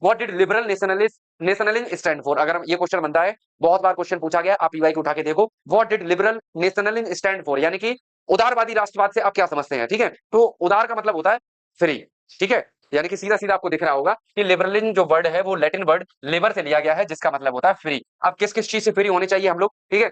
What did liberal nationalism stand for? अगर ये question बनता है, बहुत बार क्वेश्चन पूछा गया, आप ईवाई को उठा के देखो, what did liberal nationalism stand for, यानी कि उदारवादी राष्ट्रवाद से आप क्या समझते हैं, ठीक है। तो उदार का मतलब होता है फ्री, ठीक है, यानी कि सीधा सीधा आपको दिख रहा होगा कि लिबरलिज्म जो वर्ड है वो लैटिन वर्ड लेबर से लिया गया है, जिसका मतलब होता है फ्री। अब किस किस चीज से फ्री होने चाहिए हम लोग, ठीक है।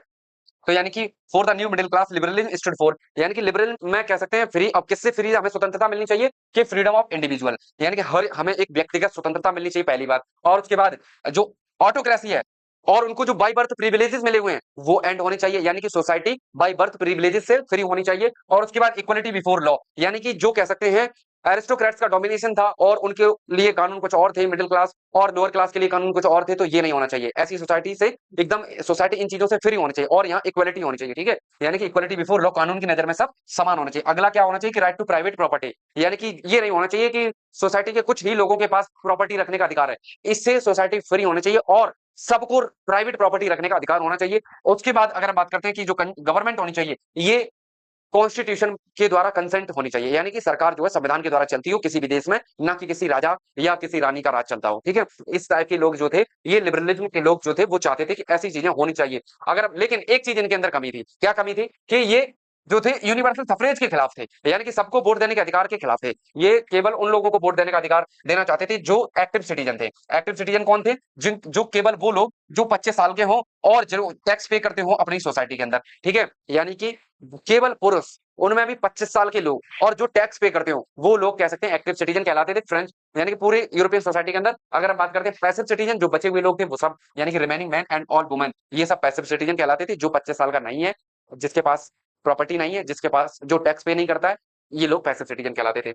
तो यानी कि for the new middle class liberalism stood for, यानी कि लिबरल में कह सकते हैं फ्री। अब किससे फ्री हमें स्वतंत्रता मिलनी चाहिए, कि फ्रीडम ऑफ इंडिविजुअल, यानी कि हर हमें एक व्यक्तिगत स्वतंत्रता मिलनी चाहिए, पहली बात। और उसके बाद जो ऑटोक्रेसी है और उनको जो बाय बर्थ प्रिविलेजेस मिले हुए हैं वो एंड होने चाहिए, यानी कि सोसाइटी बाय बर्थ प्रिविलेजेस से फ्री होनी चाहिए। और उसके बाद इक्वलिटी बिफोर लॉ, यानी कि जो कह सकते हैं एरिस्टोक्रेट्स का डोमिनेशन था और उनके लिए कानून कुछ और थे, मिडिल क्लास और लोअर क्लास के लिए कानून कुछ और थे, तो ये नहीं होना चाहिए। ऐसी सोसाइटी से एकदम सोसाइटी इन चीजों से फ्री होनी चाहिए और यहाँ इक्वलिटी होनी चाहिए, ठीक है, यानी कि इक्वलिटी बिफोर लॉ, कानून की नजर में सब समान होना चाहिए। अगला क्या होना चाहिए कि राइट टू प्राइवेट प्रॉपर्टी, यानी कि ये नहीं होना चाहिए कि सोसाइटी के कुछ ही लोगों के पास प्रॉपर्टी रखने का अधिकार है, इससे सोसाइटी फ्री होनी चाहिए और सबको प्राइवेट प्रॉपर्टी रखने का अधिकार होना चाहिए। उसके बाद अगर हम बात करते हैं कि जो गवर्नमेंट होनी चाहिए, ये कॉन्स्टिट्यूशन के द्वारा कंसेंट होनी चाहिए, यानी कि सरकार जो है संविधान के द्वारा चलती हो किसी भी देश में, ना कि किसी राजा या किसी रानी का राज चलता हो, ठीक है। इस टाइप के लोग जो थे, ये लिबरलिज्म के लोग जो थे, वो चाहते थे कि ऐसी चीजें होनी चाहिए। अगर लेकिन एक चीज इनके अंदर कमी थी, क्या कमी थी, कि ये जो थे यूनिवर्सल सफरेज के खिलाफ थे, यानी कि सबको वोट देने के अधिकार के खिलाफ थे। ये केवल उन लोगों को वोट देने का अधिकार देना चाहते थे जो एक्टिव सिटीजन थे। एक्टिव सिटीजन कौन थे, जिन जो केवल वो लोग जो 25 साल के हों और जो टैक्स पे करते हो अपनी सोसाइटी के अंदर, ठीक है, यानी कि केवल पुरुष, उनमें भी 25 साल के लोग और जो टैक्स पे करते हो वो लोग कह सकते हैं एक्टिव सिटीजन कहलाते थे फ्रेंच, यानी कि पूरे यूरोपियन सोसाइटी के अंदर। अगर हम बात करते हैं पैसिव सिटीजन, जो बचे हुए लोग थे वो सब, यानी कि remaining man and all women, ये सब पैसिव सिटीजन कहलाते थे। जो 25 साल का नहीं है, जिसके पास प्रॉपर्टी नहीं है, जिसके पास जो टैक्स पे नहीं करता है, ये लोग पैसिव सिटीजन कहलाते थे।